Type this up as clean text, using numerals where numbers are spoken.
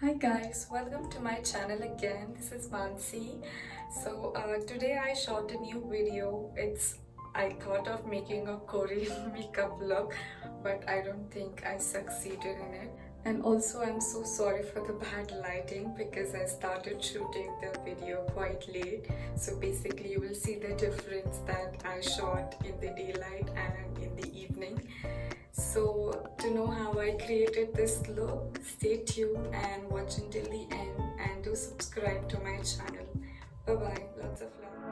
Hi guys, welcome to my channel again. This is Mansi. Today I shot a new video. I thought of making a Korean makeup look, but I don't think I succeeded in it. And also I'm so sorry for the bad lighting because I started shooting the video quite late. So basically you will see the difference that I shot in the daylight and in the evening. So to know how I created this look, stay tuned and watch until the end and do subscribe to my channel. Bye bye, lots of love.